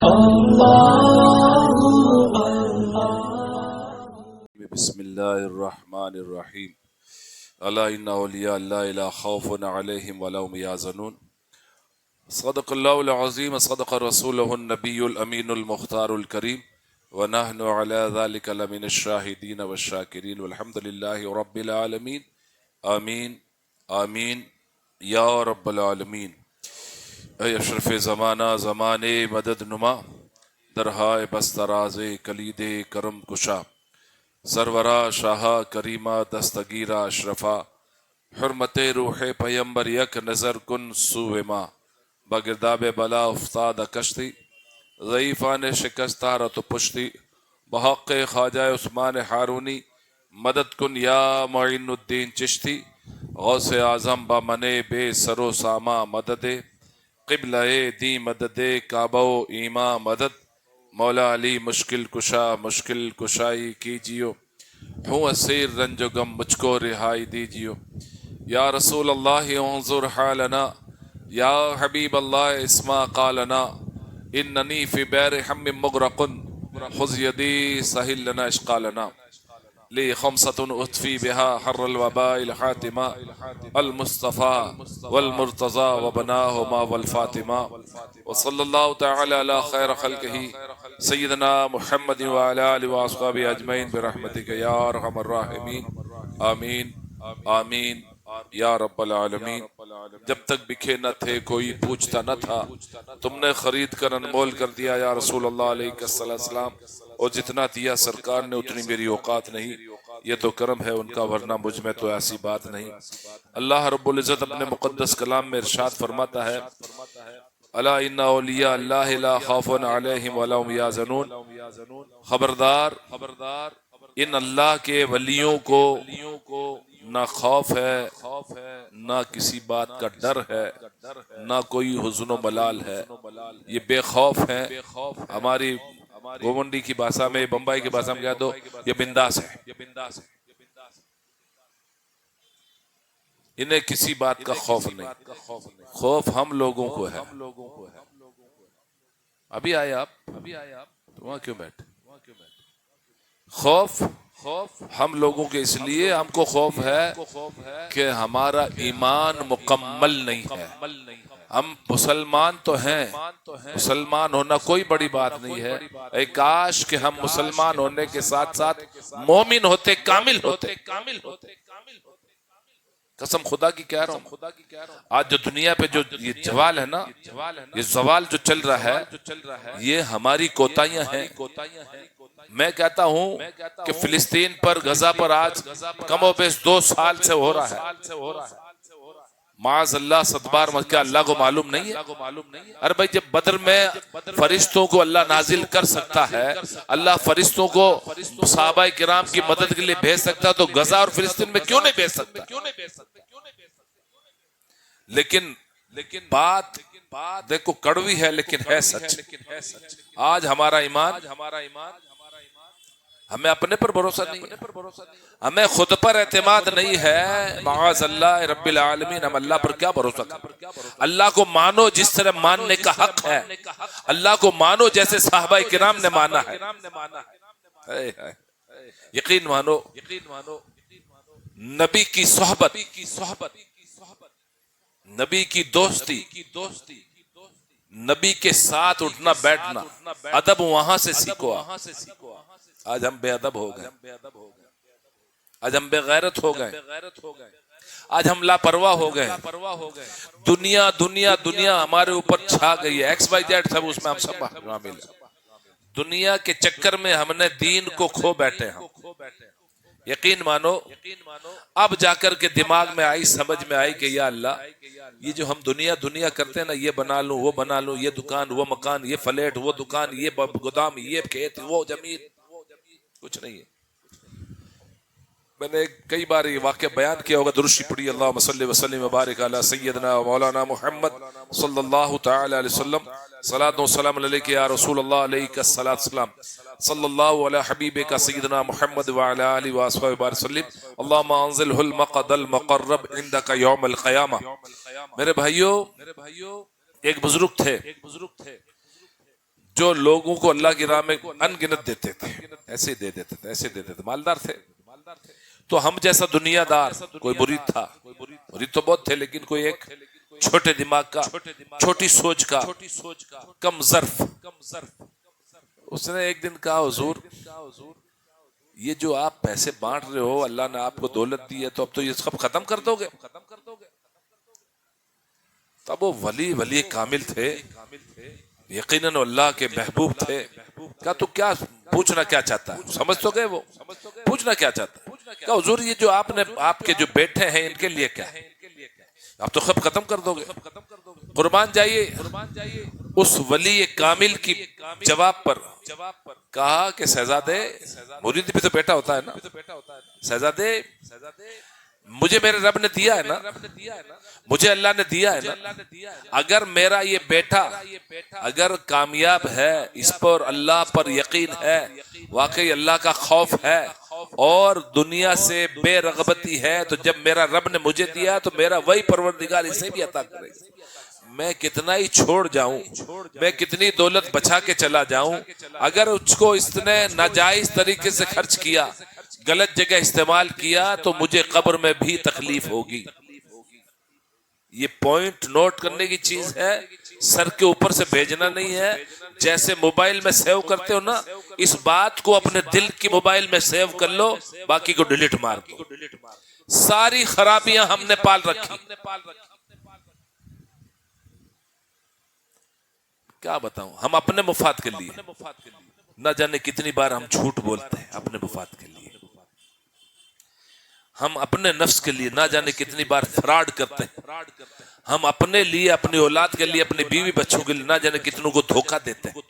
بسم اللہ الرحمن الرحیم الا ان اولیاء اللہ لا خوف علیہم ولا هم یحزنون صدق اللہ العظیم صدق رسولہ النبی الامین المختار الکریم ونحن علی ذلک لمن الشاہدین والشاکرین والحمد للہ رب العالمین آمین آمین یا رب العالمین۔ اے اشرف زمانہ زمانے مدد نما، درہائے بستراز کلید کرم کشا، سرورا شاہ کریمہ دستگیرہ اشرفا، حرمت روح پیمبر یک نظر کن سوئے ما، بگرداب بلا افتاد کشتی، ضعیفان شکستہ رت پشتی، بحق خواجہ عثمان ہارونی، مدد کن یا معین الدین چشتی، غوث اعظم بامن بے سرو ساما مدد، قبلہ دی مدد کعبہ و ایما مدد، مولا علی مشکل کشا مشکل کشائی کیجیو، ہوں اسیر رنج و غم مجھ کو رہائی دیجیو، یا رسول اللہ انظر حالنا، یا حبیب اللہ اسما قالنا، اننی فی بیر ہم مغرق خذ یدی سہل لنا اشقالنا، لی خمسۃ اطفی بہا حر الوباء الحاتمہ، المصطفى والمرتضى وبناہما والفاطمہ، وصلی اللہ تعالی علی خیر خلقہ سیدنا محمد وعلی آلہ واصحابہ اجمعین برحمتک یا ارحم الراحمین، آمین آمین یا رب العالمین۔ جب تک بکھے نہ تھے کوئی پوچھتا نہ تھا، تم نے خرید کر انمول کر دیا یا رسول اللہ علیہ السلام، اور جتنا دیا سرکار نے اتنی میری اوقات نہیں، یہ تو کرم ہے ان کا ورنہ مجھ میں تو ایسی بات نہیں۔ اللہ رب العزت اپنے مقدس کلام میں ارشاد فرماتا ہے، الا ان اولیاء اللہ لا خوف علیہم ولا هم یحزنون، خبردار ان اللہ کے ولیوں کو نہ خوف ہے نہ کسی بات کا ڈر ہے، نہ کوئی حزن و ملال ہے، یہ بے خوف ہیں۔ ہماری گوونڈی کی بھاشا میں، بمبئی کی بھاشا میں کہہ دو یہ بنداس ہے، انہیں کسی بات کا خوف نہیں۔ خوف ہم لوگوں کو ہے۔ ابھی آئے آپ تو وہاں کیوں بیٹھے؟ خوف ہم لوگوں کے اس لیے ہم کو خوف ہے کہ ہمارا ایمان مکمل نہیں ہے۔ ہم مسلمان تو ہیں، مسلمان ہونا کوئی بڑی بات نہیں ہے، اے کاش کہ ہم مسلمان ہونے کے ساتھ ساتھ مومن ہوتے، کامل ہوتے۔ قسم خدا کی کہہ رہا ہوں، آج جو دنیا پہ جو یہ زوال ہے نا، یہ زوال جو چل رہا ہے، یہ ہماری کوتاہیاں ہیں۔ میں کہتا ہوں کہ فلسطین پر، غزہ پر آج کم و بیش 2 سال سے ہو رہا ہے۔ معاذ اللہ صدبار مکہ، اللہ کو معلوم نہیں ہے؟ ارے بھائی جب بدر میں فرشتوں کو اللہ نازل کر سکتا ہے، اللہ فرشتوں کو صحابہ کرام کی مدد کے لیے بھیج سکتا ہے، تو غزہ اور فلسطین میں کیوں نہیں بھیج سکتا؟ لیکن بات دیکھو کڑوی ہے لیکن ہے سچ۔ آج ہمارا ایمان، ہمیں اپنے پر بھروسہ نہیں ہے، ہمیں خود پر اعتماد نہیں ہے، معاذ اللہ رب العالمین۔ ہم اللہ پر کیا بھروسہ کریں؟ اللہ کو مانو جس طرح ماننے کا حق ہے، اللہ کو مانو جیسے صحابہ کرام نے مانا ہے۔ یقین مانو، نبی کی صحبت، نبی کی دوستی، نبی کے ساتھ اٹھنا بیٹھنا، ادب وہاں سے سیکھو۔ آج ہم بے ادب ہو گئے، آج ہم بے غیرت ہو گئے، آج ہم لاپرواہ ہو گئے۔ دنیا دنیا دنیا ہمارے اوپر چھا گئی ہے، ایکس وائی زیڈ سب اس میں ہم سب شامل ہیں۔ دنیا کے چکر میں ہم نے دین کو کھو بیٹھے ہیں۔ یقین مانو، اب جا کر کے دماغ میں آئی، سمجھ میں آئی کہ یا اللہ، یہ جو ہم دنیا کرتے ہیں نا، یہ بنا لوں وہ بنا لوں، یہ دکان وہ مکان، یہ فلیٹ وہ دکان، یہ گودام یہ کھیت وہ زمین، کچھ نہیں ہے۔ میں نے کئی بار یہ واقعہ بیان کیا ہوگا، درود پڑھی، اللہم صلی وسلم وبارک علی سیدنا و مولانا محمد صلی اللہ تعالی علیہ وسلم، صلاۃ و سلام علیک یا رسول اللہ علیہ السلام، صلی اللہ علی حبیبک سیدنا محمد وعلی آلہ وصحبہ وبارک وسلم، اللہم انزلہ المقعد المقرب عندک یوم القیامہ۔ میرے بھائیو، ایک بزرگ تھے، جو لوگوں کو اللہ کی راہ میں ان گنت دیتے تھے، ایسے دے دیتے تھے، ایسے دیتے تھے، مالدار تھے. تو ہم جیسا دنیا دار کوئی مرید تھا، مرید تو بہت تھے، لیکن کوئی ایک چھوٹے دماغ کا، چھوٹی سوچ کا، کم ظرف، اس نے ایک دن کہا حضور یہ جو آپ پیسے بانٹ رہے ہو، اللہ نے آپ کو دولت دی ہے، تو اب تو یہ سب ختم کر دو گے. تب وہ ولی کامل تھے، یقیناً اللہ کے محبوب تھے. کہا تو کیا پوچھنا کیا چاہتا ہے؟ سمجھ تو گئے وہ پوچھنا کیا چاہتا ہے. کہا حضور یہ جو آپ کے جو بیٹھے ہیں ان کے لیے کیا ہے؟ آپ تو خب ختم کر دو گے. قربان جائیے اس ولی کامل کی جواب پر کہا کہ شہزادے، مرید بھی تو بیٹا ہوتا ہے نا، شہزادے مجھے میرے رب نے دیا ہے نا، مجھے اللہ نے دیا ہے نا، اگر میرا یہ بیٹا اگر کامیاب ہے، اس پر اللہ پر یقین ہے، واقعی اللہ کا خوف ہے اور دنیا سے بے رغبتی ہے، تو جب میرا رب نے مجھے دیا تو میرا وہی پروردگار اسے بھی عطا کرے گا. میں کتنا ہی چھوڑ جاؤں، میں کتنی دولت بچا کے چلا جاؤں، اگر اس کو اس نے ناجائز طریقے سے خرچ کیا، غلط جگہ استعمال کیا، تو مجھے قبر میں بھی تکلیف ہوگی. یہ پوائنٹ نوٹ کرنے کی چیز ہے، سر کے اوپر سے بھیجنا نہیں ہے. جیسے موبائل میں سیو کرتے ہو نا، اس بات کو اپنے دل کی موبائل میں سیو کر لو، باقی کو ڈیلیٹ مار دو. ساری خرابیاں ہم نے پال رکھی. کیا بتاؤں، ہم اپنے مفاد کے لیے نہ جانے کتنی بار ہم جھوٹ بولتے ہیں، اپنے مفاد کے لیے ہم اپنے نفس کے لیے نہ جانے کتنی بار فراڈ کرتے ہیں، ہم اپنے لیے، اپنی اولاد کے لیے، اپنے بیوی بچوں کے لیے نہ جانے کتنوں کو دھوکہ دیتے ہیں،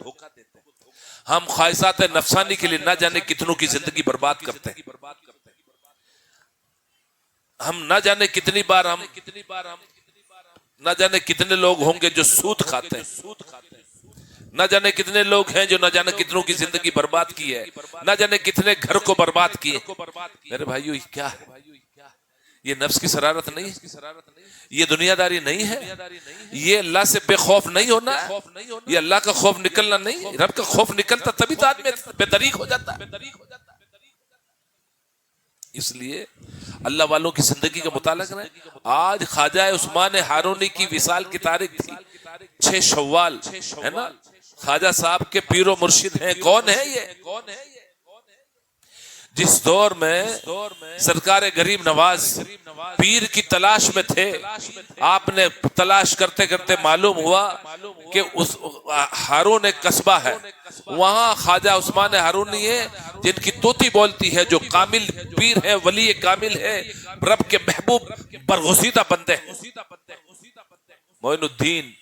ہم خواہشات نفسانی کے لیے نہ جانے کتنوں کی زندگی برباد کرتے ہیں. ہم نہ جانے کتنی بار نہ جانے کتنے لوگ ہوں گے جو سود کھاتے ہیں، نہ جانے کتنے لوگ ہیں جو نہ جانے کتنوں کی زندگی برباد کی ہے، نہ جانے کتنے گھر کو برباد کیے. میرے بھائیو یہ کیا ہے؟ یہ نفس کی شرارت نہیں، یہ دنیا داری نہیں ہے، یہ اللہ سے بے خوف نہیں ہونا ہے، یہ اللہ کا خوف نکلنا نہیں. رب کا خوف نکلتا تبھی تو آدمی بے طریق ہو جاتا ہے. اس لیے اللہ والوں کی زندگی کا مطالعہ کریں. آج خواجہ عثمان ہارونی کی وصال کی تاریخ تھی 6 شوال، ہے نا. خواجہ صاحب کے پیر و مرشد ہیں. کون ہے یہ؟ جس دور میں سرکار غریب نواز پیر کی تلاش میں تھے، آپ نے تلاش کرتے کرتے معلوم ہوا کہ اس ہارون ایک قصبہ ہے، وہاں خواجہ عثمان ہارونی ہے جن کی طوطی بولتی ہے، جو کامل پیر ہے، ولی کامل ہے، رب کے محبوب برگزیدہ بندے ہیں. معین الدین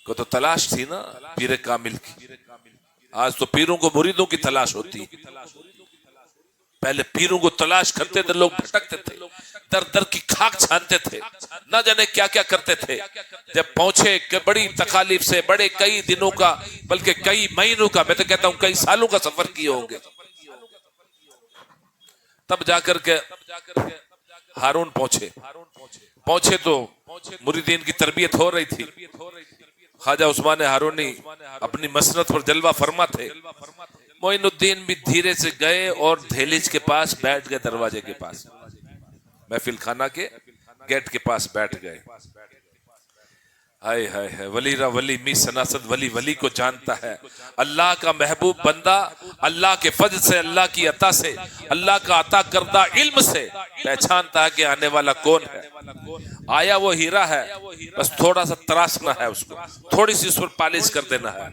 کو تو تلاش تھی نا پیر کامل کی. آج تو پیروں کو مریدوں کی تلاش ہوتی. پہلے پیروں کو تلاش کرتے تھے لوگ، بھٹکتے تھے، در در کی کھاک چھانتے تھے، نہ جانے کیا کیا کرتے تھے. جب پہنچے کہ بڑی تکالیف سے، بڑے کئی دنوں کا بلکہ کئی مہینوں کا، میں تو کہتا ہوں کئی سالوں کا سفر کیے ہوں گے، تب جا کر کے ہارون پہنچے تو مریدین کی تربیت ہو رہی تھی. خواجہ عثمان ہارونی اپنی مسند پر جلوہ فرما تھے. معین الدین بھی دھیرے سے گئے اور دہلیز کے پاس بیٹھ گئے، دروازے کے پاس، محفل خانہ کے گیٹ کے پاس بیٹھ گئے. ہائے ہائے ہائے، ولی را ولی می سناسد ولی ولی کو جانتا ہے. اللہ کا محبوب بندہ اللہ کے فضل سے، اللہ کی عطا سے، اللہ کا عطا کردہ علم سے پہچانتا ہے کہ آنے والا کون ہے. آیا وہ ہیرا ہے، بس تھوڑا سا تراشنا ہے، اس کو تھوڑی سی سر پالش کر دینا ہے.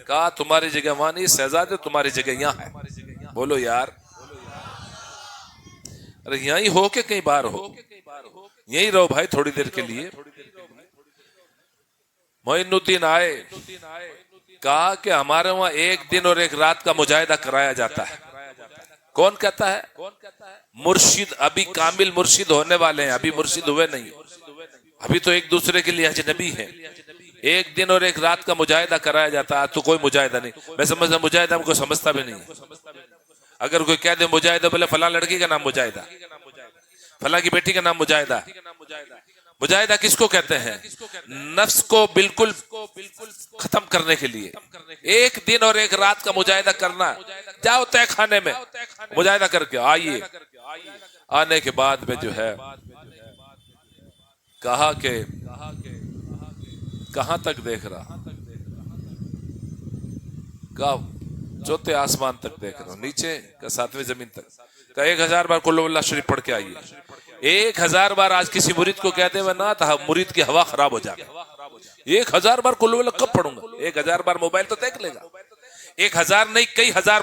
کہا تمہاری جگہ وہاں نہیں شہزادے، تمہاری جگہ یہاں ہے. بولو یار، ارے یہیں ہو کہ کہیں باہر ہو، یہیں رہو بھائی تھوڑی دیر کے لیے. معین الدین آئے، کہا کہ ہمارے وہاں ایک دن اور ایک رات کا مجاہدہ کرایا جاتا ہے. کون کہتا ہے؟ مرشد. ابھی کامل مرشد ہونے والے ہیں، ابھی مرشد ہوئے نہیں، ابھی تو ایک دوسرے کے لیے اجنبی ہیں. ایک دن اور ایک رات کا مجاہدہ کرایا جاتا ہے. تو کوئی مجاہدہ نہیں، میں سمجھتا مجاہدہ ہم کو سمجھتا بھی نہیں ہے. اگر کوئی کہہ دے مجاہدہ، بولے فلاں لڑکی کا نام مجاہدہ، فلاں کی بیٹی کا نام مجاہدہ، مجاہدہ کس کو کہتے ہیں؟ نفس کو بالکل ختم کرنے کے لیے ایک دن اور ایک رات کا مجاہدہ کرنا. جاؤ تہ خانے میں مجاہدہ کر کے آئیے. آنے کے بعد میں جو ہے کہا کہ کہاں تک دیکھ رہا؟ کہا چوتھے آسمان تک دیکھ رہا ہوں. نیچے کا 7ویں زمین تک. کہا 1000 بار قل اللہ شریف پڑھ کے آئیے. 1000 بار آج کسی مرید کو کہتے ہوئے نہ تھا مرید کی ہوا خراب ہو جائے. 1000 بار قل اللہ کب پڑھوں گا؟ 1000 بار موبائل تو دیکھ لے گا. 1000 نہیں کئی ہزار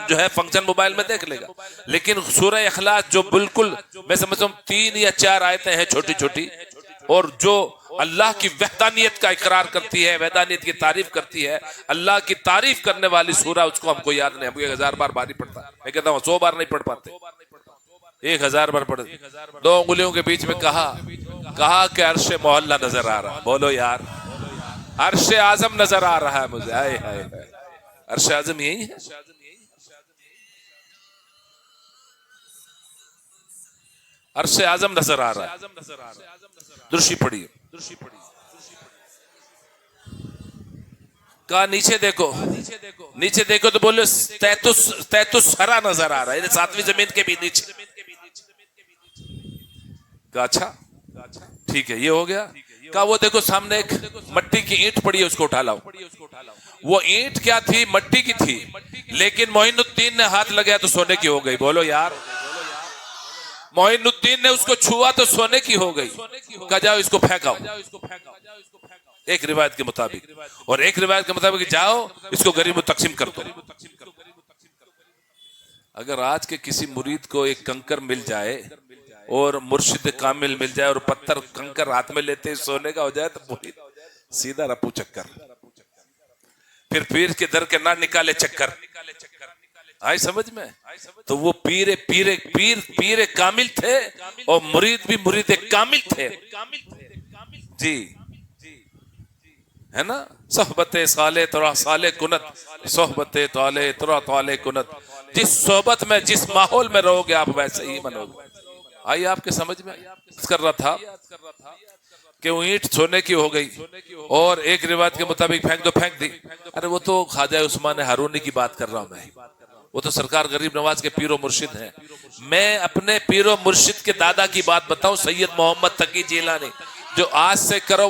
جو ہے فنکشن موبائل میں دیکھ لے گا. لیکن سورہ اخلاص جو بالکل میں سمجھتا ہوں 3 یا 4 آیتیں ہیں چھوٹی چھوٹی، اور جو اللہ کی وحدانیت کا اقرار کرتی ہے، وحدانیت کی تعریف کرتی ہے، اللہ کی تعریف کرنے والی سورہ، اس کو ہم کو یاد نہیں. ہم کو 1000 بار باری پڑھتا ہے. میں کہتا ہوں 100 بار نہیں پڑھ پاتے. 1000 بار پڑھ. 2 انگلیوں کے بیچ میں کہا کہ عرش معلّہ نظر آ رہا. بولو یار، عرش اعظم نظر آ رہا ہے مجھے. ہائے ہائے ہائے، عرش اعظم یہی ہے. عرش اعظم نظر آ رہا ہے. درشی پڑھی. کہا نیچے دیکھو. نیچے دیکھو تو بولے تیتو سرا نظر آ رہا ہے، 7ویں زمین کے بھی نیچے. کہا اچھا ٹھیک ہے، یہ ہو گیا. کہا وہ دیکھو سامنے ایک مٹی کی اینٹ پڑی ہے، اس کو اٹھا لاؤ. وہ اینٹ کیا تھی؟ مٹی کی تھی، لیکن معین الدین نے ہاتھ لگایا تو سونے کی ہو گئی. بولو یار، معین الدین نے اس کو چھوا تو سونے کی ہو گئی. کہا جاؤ اس کو پھینکاؤ. ایک روایت کے مطابق، اور ایک روایت کے مطابق جاؤ اس کو غریب تقسیم کر دو. اگر آج کے کسی مرید کو ایک کنکر مل جائے اور مرشد کامل مل جائے اور پتھر کنکر ہاتھ میں لیتے سونے کا ہو جائے تو مرید سیدھا رپو چکر. پھر پیر کے در کے نہ نکالے چکر. آئی سمجھ میں؟ تو وہ پیر کامل تھے، اور مرید بھی مرید کامل تھے. جی ہے نا. صحبت صالح ترا صالح کنت، صحبت طالح ترا طالح کنت. جس صحبت میں جس ماحول میں رہو گے آپ ویسے ہی بنو گے. آئیے آپ کے سمجھ میں کر رہا تھا کہ وہ اینٹ سونے کی ہو گئی، اور ایک روایت کے مطابق پھینک دو، پھینک دی. ارے وہ تو خواجہ عثمان ہارونی کی بات کر رہا ہوں میں. وہ تو سرکار غریب نواز کے پیر و مرشد ہیں. میں اپنے پیر و مرشد کے دادا کی بات بتاؤں، سید محمد تقی جیلانی، جو آج سے کرو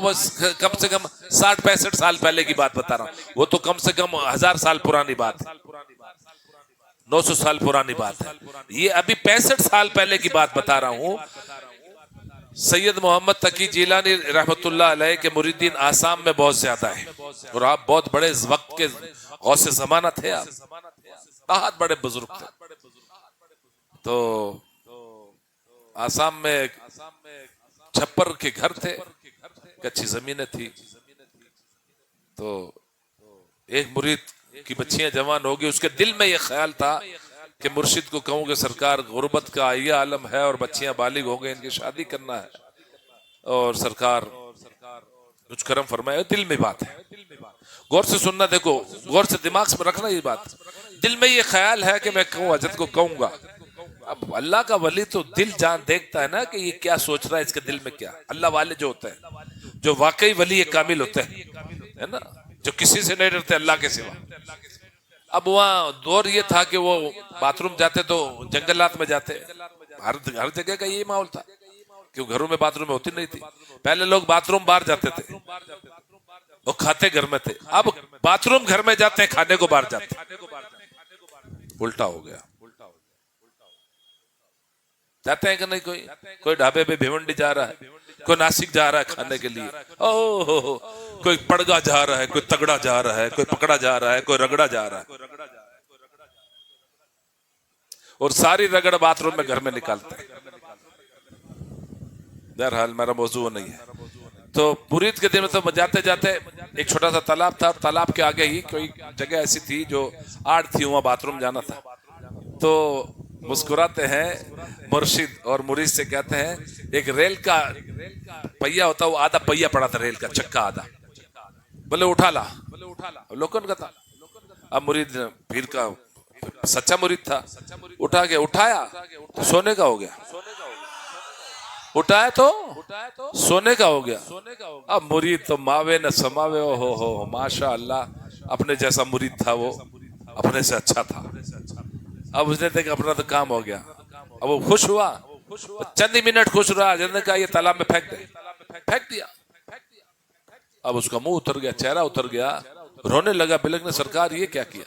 کم سے کم 60-65 سال پہلے کی بات بتا رہا ہوں. وہ تو کم سے کم 1000 سال پرانی بات ہے، 900 سال پرانی بات ہے. یہ ابھی 65 سال پہلے کی بات بتا رہا ہوں. سید محمد تقی جیلانی رحمت اللہ علیہ کے مریدین آسام میں بہت زیادہ ہیں، اور آپ بہت بڑے وقت کے غوث زمانہ تھے. آپ بہت بڑے بزرگ تھے. تو آسام میں چھپر کے گھر تھے، کچھی زمینیں تھی. تو ایک مرید کی بچیاں جوان ہوگی، اس کے دل میں یہ خیال تھا کہ مرشد کو کہوں کہ سرکار غربت کا یہ عالم ہے اور بچیاں بالغ ہو گئے، ان کی شادی کرنا ہے، اور سرکار کچھ کرم فرمائے. دل میں بات ہے، غور سے سننا. دیکھو غور سے دماغ میں رکھنا یہ بات. دل میں یہ خیال ہے کہ میں کہوں حضرت کو کہوں گا. اب اللہ کا ولی تو دل جان دیکھتا ہے نا کہ یہ کیا سوچ رہا ہے، اس کے دل میں کیا. اللہ والے جو ہوتے ہیں، جو واقعی ولی کامل ہوتے ہیں، ہے نا، جو کسی سے نہیں ڈرتے اللہ کے سوا. اب وہاں دور یہ تھا کہ وہ باتھ روم جاتے تو جنگلات میں جاتے. ہر جگہ کا یہی ماحول تھا، کیوں گھروں میں باتھ روم ہوتی نہیں تھی. پہلے لوگ باتھ روم باہر جاتے تھے، وہ کھاتے گھر میں تھے. اب باتھ روم گھر میں جاتے ہیں، کھانے کو باہر جاتے ہیں. الٹا ہو گیا. جاتے ہیں کہ نہیں؟ کوئی ڈھابے پہ بھیونڈی جا رہا ہے، کوئی ناسک جا رہا ہے کھانے کے لیے، کوئی پڑگا جا رہا ہے، کوئی تگڑا جا رہا ہے، کوئی پکڑا جا رہا ہے، کوئی رگڑا جا رہا ہے، اور ساری رگڑ باتھ روم میں گھر میں نکالتے ہیں. بہرحال میرا موضوع نہیں ہے. تو مرید کے دن میں تو جاتے جاتے ایک چھوٹا سا تالاب تھا، تالاب کے آگے ہی کوئی جگہ ایسی تھی جو آڑ تھی، وہاں باتھ روم جانا تھا. تو مسکراتے ہیں مرشد اور مرید سے کہتے ہیں، ایک ریل کا پہیا ہوتا، وہ آدھا پہیا پڑا تھا ریل کا، چکا آدھا. بولے اٹھا لا. لوکن کا تھا. اب مرید پیر کا سچا مرید تھا، اٹھایا تو سونے کا ہو گیا. اٹھائے تو سونے کا ہو گیا. اب مرید تو ماوے نہ سماوے. ہو ماشاء اللہ اپنے جیسا مرید تھا وہ اپنے سے اچھا تھا. اب اس نے دیکھا اپنا تو کام ہو گیا. اب وہ خوش ہوا, چند ہی منٹ خوش رہا. جس نے کہا یہ تالاب میں پھینک دے, پھینک دیا. اب اس کا منہ اتر گیا, چہرہ اتر گیا, رونے لگا بلکنے, سرکار یہ کیا کیا؟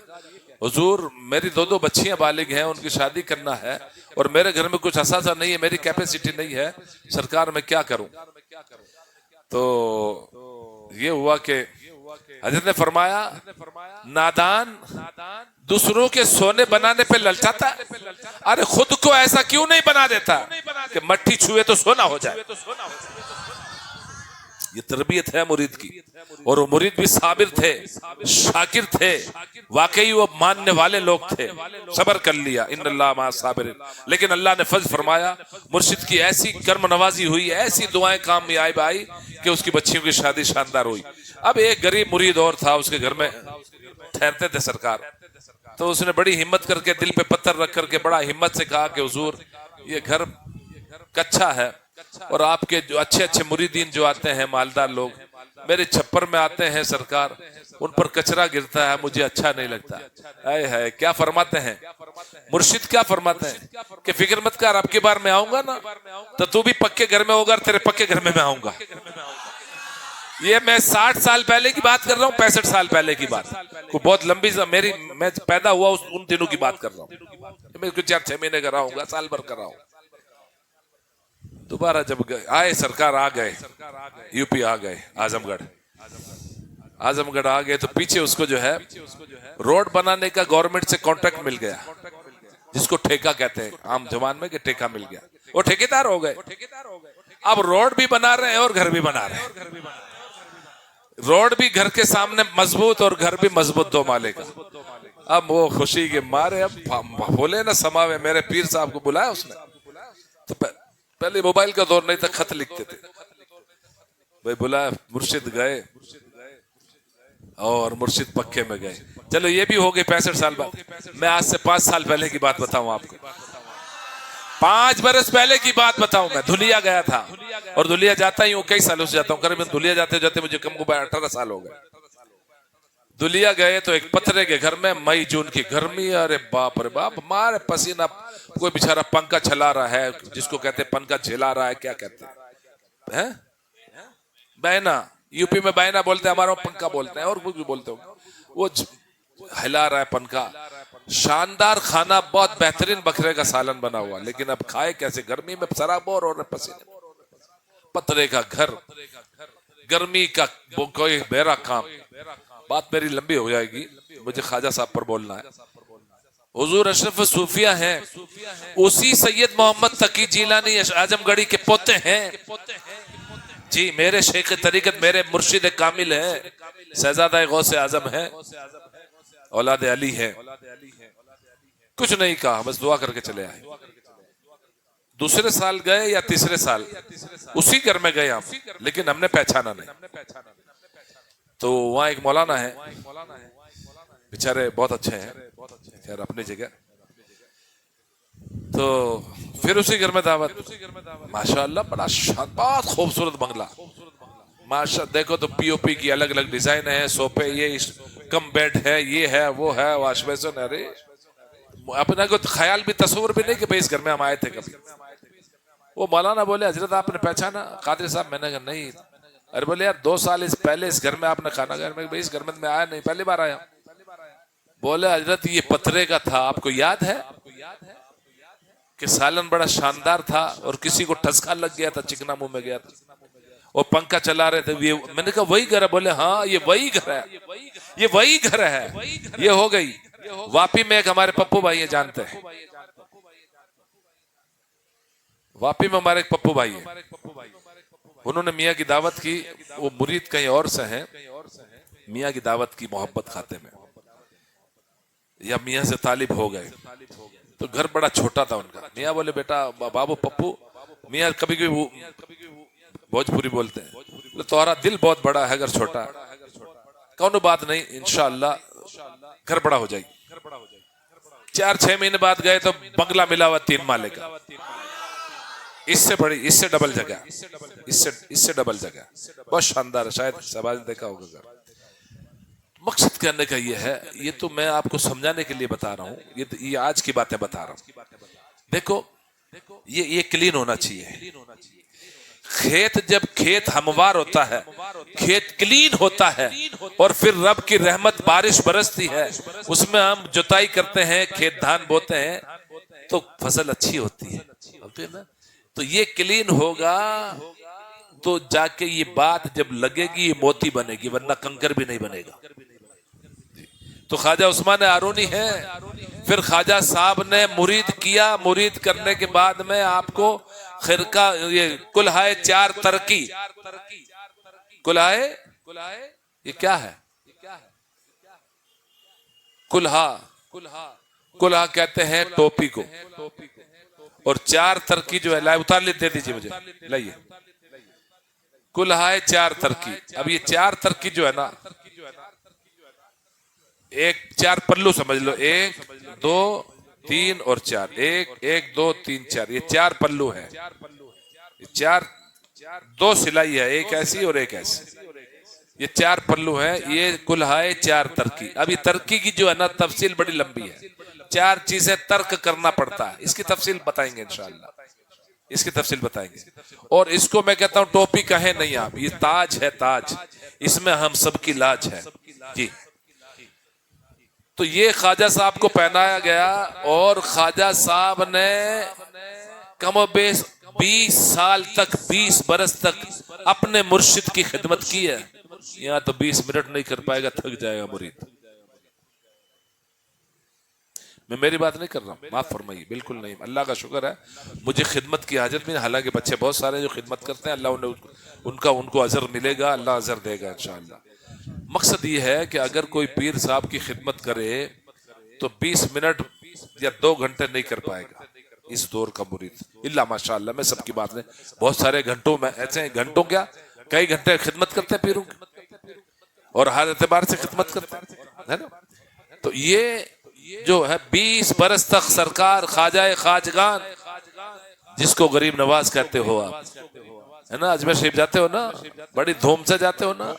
حضور میری 2 بچیاں بالغ ہیں, ان کی شادی کرنا ہے اور میرے گھر میں کچھ اثاثہ نہیں ہے, میری کیپیسٹی نہیں ہے, سرکار میں کیا کروں؟ تو یہ ہوا کہ حضرت نے فرمایا نادان دوسروں کے سونے بنانے پہ للچاتا ہے, ارے خود کو ایسا کیوں نہیں بنا دیتا کہ مٹی چھوئے تو سونا ہو جائے. یہ تربیت ہے مرید کی. اور وہ مرید بھی صابر تھے, شاکر تھے, واقعی وہ ماننے والے لوگ تھے, صبر کر لیا. ان اللہ مع الصابرین. لیکن اللہ نے فضل فرمایا, مرشد کی ایسی کرم نوازی ہوئی, ایسی دعائیں کام میں آئی کہ اس کی بچیوں کی شادی شاندار ہوئی. اب ایک غریب مرید اور تھا, اس کے گھر میں ٹھہرتے تھے سرکار. تو اس نے بڑی ہمت کر کے, دل پہ پتھر رکھ کر کے بڑا ہمت سے کہا کہ حضور یہ گھر کچا ہے اور آپ کے جو اچھے اچھے مریدین جو آتے ہیں, مالدار لوگ میرے چھپر میں آتے ہیں سرکار, ان پر کچرا گرتا ہے, مجھے اچھا نہیں لگتا. اے ہے کیا فرماتے ہیں مرشد, کیا فرماتے ہیں کہ فکر مت کر, اب کی بار میں آؤں گا نا تو تو بھی پکے گھر میں ہوگا, تیرے پکے گھر میں آؤں گا. یہ میں 60 سال پہلے کی بات کر رہا ہوں, 65 سال پہلے کی بات, کوئی بہت لمبی میں پیدا ہوا ان دنوں کی بات کر رہا ہوں. میں کچھ 4-6 مہینے کا رہا ہوں گا, سال بھر کا رہا ہوں. دوبارہ جب آئے سرکار, آ گئے یو پی, آ گئے اعظم گڑھ آ گئے, تو پیچھے اس کو جو ہے روڈ بنانے کا گورنمنٹ سے کانٹریکٹ مل گیا, جس کو ٹھیکہ کہتے ہیں عام زبان میں, کہ ٹھیکہ مل گیا. وہ ٹھیکیدار ہو گئے. اب روڈ بھی بنا رہے ہیں اور گھر بھی بنا رہے ہیں. روڈ بھی گھر کے سامنے مضبوط اور گھر بھی مضبوط, 2 مالے کا. اب وہ خوشی کے مارے, اب بولے نا سماوے, میرے پیر صاحب کو بلایا اس نے. تو پہلے موبائل کا دور نہیں تھا, خط لکھتے تھے. بھائی بلایا, مرشد گئے اور مرشد پکے میں گئے. چلو یہ بھی ہو گئی 65 سال بعد. میں آج سے 5 سال پہلے کی بات بتاؤں آپ کو, 5 برس پہلے کی بات بتاؤں. میں دھلیا گیا تھا, اور دھلیا جاتا ہی ہوں, کئی سالوں سے جاتا ہوں. قریب دھلیا جاتے جاتے مجھے کم کو 18 سال ہو گئے. دھلیا گئے تو ایک پتھرے کے گھر میں, مئی جون کی گرمی, ارے باپ رے باپ, مارے پسینہ. کوئی بیچارہ پنکھا چلا رہا ہے, جس کو کہتے ہیں پنکھا جھلا رہا ہے, کیا کہتے ہیں بینا, یو پی میں بینا بولتے ہیں, ہمارا پنکھا بولتے ہیں, اور کچھ بھی بولتے ہوں. وہ ہلا رہا ہے پنکھا. شاندار کھانا, بہت بہترین بکرے کا سالن بنا ہوا, لیکن اب کھائے کیسے, گرمی میں سرابور اور پسینے. پتھرے کا گھر, گرمی کا کوئی میرا کام. بات میری لمبی ہو جائے گی, مجھے خواجہ صاحب پر بولنا ہے. حضور اشرف صوفیہ ہیں, اسی سید محمد تقی جیلانی اعظم گڑھی کے پوتے ہیں. جی میرے شیخ طریقت, میرے مرشد کامل ہیں, شہزادہ غوث اعظم ہیں, اولاد علی ہیں. کچھ نہیں کہا, بس دعا کر کے چلے آئے. دوسرے سال گئے یا تیسرے سال اسی گھر میں گئے ہم, لیکن ہم نے پہچانا نہیں. تو وہاں ایک مولانا ہے, بیچارے بہت اچھے ہیں, خیر اپنی جگہ. تو پھر اسی گھر میں دعوت, ماشاءاللہ بڑا بہت خوبصورت بنگلہ, ماشاء دیکھو تو پی او پی کی الگ الگ ڈیزائن ہے, سوپے یہ کم بیڈ ہے, یہ ہے وہ ہے, واش بیسن. ارے اپنا کو خیال بھی تصور بھی نہیں کہ بھئی اس گھر میں ہم آئے تھے کبھی. وہ مولانا بولے حضرت آپ نے پہچانا قادری صاحب؟ میں نے کہا نہیں. ارے بولے یار 2 سال اس پہلے اس گھر میں آپ نے کھانا کھایا. میں بھئی اس گھر میں آیا نہیں, پہلی بار آیا. بولے حضرت یہ پتھرے کا تھا, آپ کو یاد ہے کہ سالن بڑا شاندار تھا اور کسی کو ٹھسکا لگ گیا تھا, چکنا منہ میں گیا تھا, وہ پنکھا چلا رہے تھے. میں نے کہا وہی گھر ہے؟ بولے ہاں یہ وہی گھر ہے, یہ وہی گھر ہے. یہ ہو گئی واپی میں ایک ہمارے پپو بھائی ہیں, جانتے ہیں واپی میں ہمارے ایک پپو بھائی ہیں, انہوں نے میاں کی دعوت کی. وہ مرید کہیں اور سے ہیں, میاں کی دعوت کی محبت کھاتے میں, یا میاں سے طالب ہو گئے. تو گھر بڑا چھوٹا تھا ان کا. میاں بولے بیٹا بابو پپو, میاں کبھی کبھی بھوجپوری بولتے ہیں, تمہارا دل بہت بڑا ہے, گھر چھوٹا ہے. کون بات نہیں, انشاءاللہ گھر بڑا ہو جائے گی. 4-6 مہینے بعد گئے تو بنگلہ ملا ہوا 3 مالے کا. اس سے بڑی، اس سے ڈبل جگہ، اس سے ڈبل جگہ، بہت شاندار ہے، شاید شہباز نے دیکھا ہوگا گھر۔ مقصد کہنے کا یہ ہے، یہ تو میں آپ کو سمجھانے کے لیے بتا رہا ہوں، یہ آج کی باتیں بتا رہا ہوں۔ دیکھو یہ کلین ہونا چاہیے۔ کھیت جب کھیت ہموار ہوتا ہے، کھیت کلین ہوتا ہے، اور پھر رب کی رحمت بارش برستی ہے، اس میں ہم جتائی کرتے ہیں، کھیت دھان بوتے ہیں، تو فصل اچھی ہوتی ہے نا۔ تو یہ کلین ہوگا تو جا کے یہ بات جب لگے گی یہ موتی بنے گی، ورنہ کنکر بھی نہیں بنے گا۔ تو خواجہ عثمان ہارونی ہے، پھر خواجہ صاحب نے مرید کیا، مرید کرنے کے بعد میں آپ کو خرقہ، یہ کلہائے چار ترکی، کلہائے، یہ کیا ہے؟ کلہا کہتے ہیں ٹوپی کو، اور چار ترکی جو ہے، لائے اتار دے دیجیے مجھے، لائیے کلہائے چار ترکی۔ اب یہ چار ترکی جو ہے نا، ایک چار پلو سمجھ لو، ایک دو تین اور چار، ایک دو تین چار، یہ چار پلو ہے، چار، دو سلائی ہے، ایک ایسی اور ایک ایسی، یہ چار پلو ہے، یہ کلہائے چار ترکی۔ اب یہ ترکی کی جو ہے نا تفصیل بڑی لمبی ہے، چار چیزیں ترک کرنا پڑتا ہے، اس کی تفصیل بتائیں گے انشاءاللہ، اس کی تفصیل بتائیں گے۔ اور اس کو میں کہتا ہوں ٹوپی کہیں نہیں آپ، یہ تاج ہے، تاج، اس میں ہم سب کی لاج ہے جی۔ تو یہ خواجہ صاحب کو پہنایا گیا، اور خواجہ صاحب نے کم و بیش 20 سال تک، 20 برس تک اپنے مرشد کی خدمت کی ہے۔ یہاں تو 20 منٹ نہیں کر پائے گا، تھک جائے گا مرید۔ میں میری بات نہیں کر رہا ہوں، معاف فرمائیے، بالکل نہیں، اللہ کا شکر ہے مجھے خدمت کی حاجت میں، حالانکہ بچے بہت سارے جو خدمت کرتے ہیں، اللہ ان کو اجر ملے گا، اللہ اجر دے گا انشاءاللہ۔ مقصد یہ ہے کہ اگر کوئی پیر صاحب کی خدمت کرے تو 20 منٹ یا 2 گھنٹے نہیں کر پائے گا اس دور کا مرید، اللہ ماشاءاللہ، میں سب کی بات نہیں، بہت سارے گھنٹوں میں ایسے ہیں، گھنٹوں کیا کئی گھنٹے خدمت کرتے ہیں پیروں کی، اور ہر اعتبار سے خدمت کرتے ہیں نا۔ تو یہ جو ہے 20 برس تک سرکار خواجہ خواجگان، جس کو غریب نواز کہتے ہو آپ، ہے نا، اجمیر شریف جاتے ہو نا، بڑی دھوم سے جاتے ہو نا،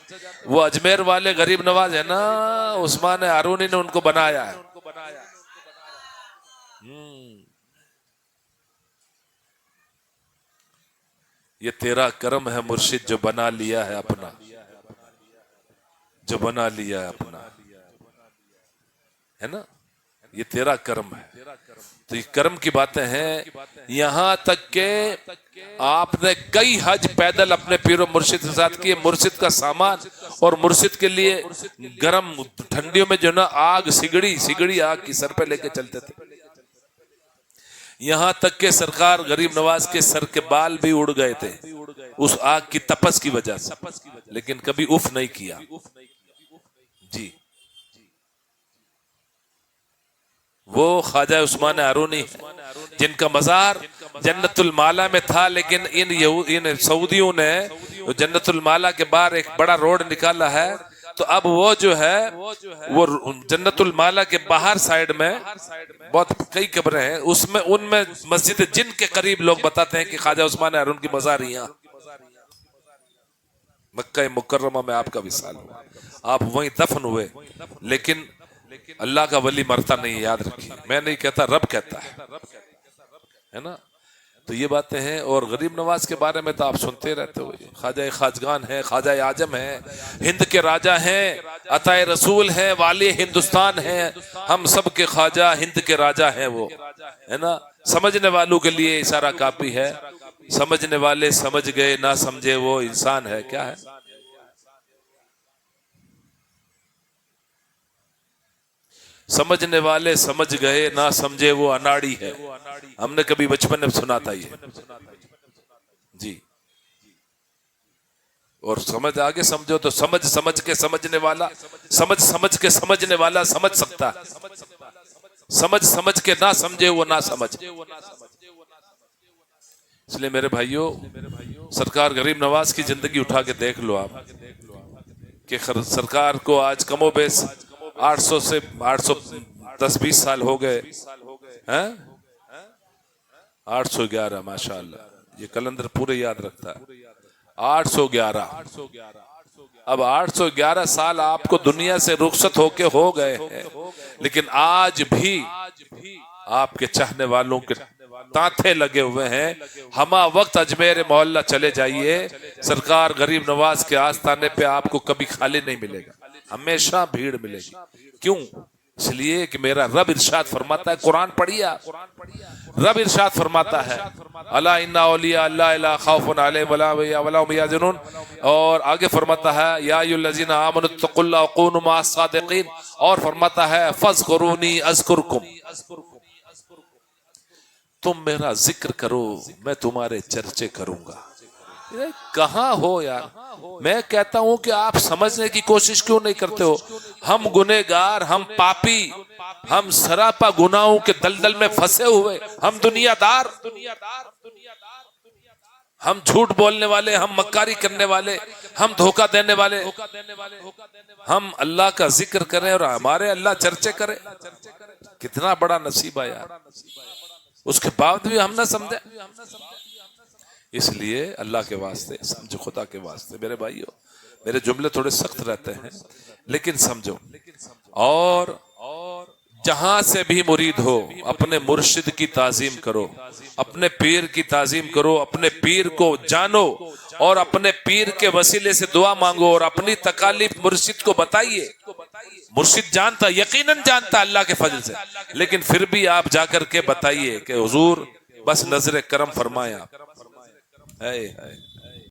وہ اجمیر والے غریب نواز ہے نا، عثمان ہارونی نے ان کو بنایا ہے۔ یہ تیرا کرم ہے مرشد جو بنا لیا ہے اپنا، جو بنا لیا ہے اپنا، ہے نا، یہ تیرا کرم ہے۔ تو یہ کرم کی باتیں ہیں، یہاں تک کہ آپ نے کئی حج پیدل اپنے پیر و مرشد کے ساتھ کیے، مرشد کا سامان، اور مرشد کے لیے گرم ٹھنڈیوں میں جو نا آگ، سگڑی آگ کی سر پہ لے کے چلتے تھے، یہاں تک کہ سرکار غریب نواز کے سر کے بال بھی اڑ گئے تھے اس آگ کی تپس کی وجہ سے، لیکن کبھی اف نہیں کیا جی۔ وہ خواجہ عثمان ہارونی جن کا مزار جنت المالا میں تھا، لیکن ان سعودیوں نے جنت المالا کے باہر ایک بڑا روڈ نکالا ہے، تو اب وہ جو ہے وہ جنت المالا کے باہر سائیڈ میں بہت کئی قبریں ہیں، اس میں ان میں مسجد جن کے قریب لوگ بتاتے ہیں کہ خواجہ عثمان ہارون کی مزار یہاں مکہ مکرمہ میں آپ کا وصال ہوا، آپ وہیں دفن ہوئے، لیکن اللہ کا ولی مرتا نہیں، یاد رکھیے، میں نہیں کہتا، رب کہتا ہے نا۔ تو یہ باتیں ہیں، اور غریب نواز کے بارے میں تو آپ سنتے رہتے ہو، خواجہ خواجگان ہیں، خواجہ اعظم ہیں، ہند کے راجہ ہیں، عطا رسول ہیں، والی ہندوستان ہیں، ہم سب کے خواجہ ہند کے راجہ ہیں، وہ ہے نا۔ سمجھنے والوں کے لیے اشارہ کافی ہے، سمجھنے والے سمجھ گئے، نہ سمجھے وہ انسان ہے، کیا ہے؟ سمجھنے والے سمجھ گئے، نہ سمجھے وہ اناڑی ہے، ہم نے کبھی بچپن میں سنا تھا یہ جی۔ اور سمجھ آگے سمجھو تو سمجھ کے سمجھنے والا، سمجھ کے سمجھنے والا سمجھ سکتا، سمجھ کے نہ سمجھے وہ نہ سمجھ۔ اس لیے میرے بھائیوں، سرکار غریب نواز کی زندگی اٹھا کے دیکھ لو آپ، کہ سرکار کو آج کم و بیش 800 سے 810-20 سال ہو گئے ہیں، 811 ماشاءاللہ، یہ کلندر پورے یاد رکھتا ہے 811. اب 811 سال آپ کو دنیا سے رخصت ہو کے ہو گئے ہیں، لیکن آج بھی آپ کے چاہنے والوں کے تانتے لگے ہوئے ہیں. ہما وقت اجمیر محلہ چلے جائیے، سرکار غریب نواز کے آستانے پہ آپ کو کبھی خالی نہیں ملے گا، ہمیشہ بھیڑ ملے گی. کیوں؟ اس لیے کہ میرا رب ارشاد فرماتا ہے، قرآن پڑھیے، رب ارشاد فرماتا ہے الا ان اولیاء اللہ لا خوف علیہم ولا هم يحزنون، اور آگے فرماتا ہے یا ایھا الذین آمنوا اتقوا اللہ وکونوا مع الصادقین، اور فرماتا ہے فاذکرونی اذکرکم، تم میرا ذکر کرو میں تمہارے چرچے کروں گا. کہاں ہو یار؟ میں کہتا ہوں کہ آپ سمجھنے کی کوشش کیوں نہیں کرتے ہو؟ ہم گنہگار، ہم پاپی، ہم سراپا گناہوں کے دلدل میں پھنسے ہوئے، ہم دنیا دار، ہم جھوٹ بولنے والے، ہم مکاری کرنے والے، ہم دھوکہ دینے والے، ہم اللہ کا ذکر کریں اور ہمارے اللہ چرچے کرے. کتنا بڑا نصیب ہے یار، اس کے بعد بھی ہم نہ سمجھے. اس لیے اللہ کے واسطے سمجھو، خدا کے واسطے میرے بھائیو، میرے جملے تھوڑے سخت رہتے ہیں لیکن سمجھو. اور جہاں سے بھی مرید ہو اپنے مرشد کی تعظیم کرو، اپنے پیر کی تعظیم کرو، اپنے پیر کو جانو اور اپنے پیر کے وسیلے سے دعا مانگو اور اپنی تکالیف مرشد کو بتائیے. مرشد جانتا، یقیناً جانتا اللہ کے فضل سے، لیکن پھر بھی آپ جا کر کے بتائیے کہ حضور بس نظر کرم فرمایا.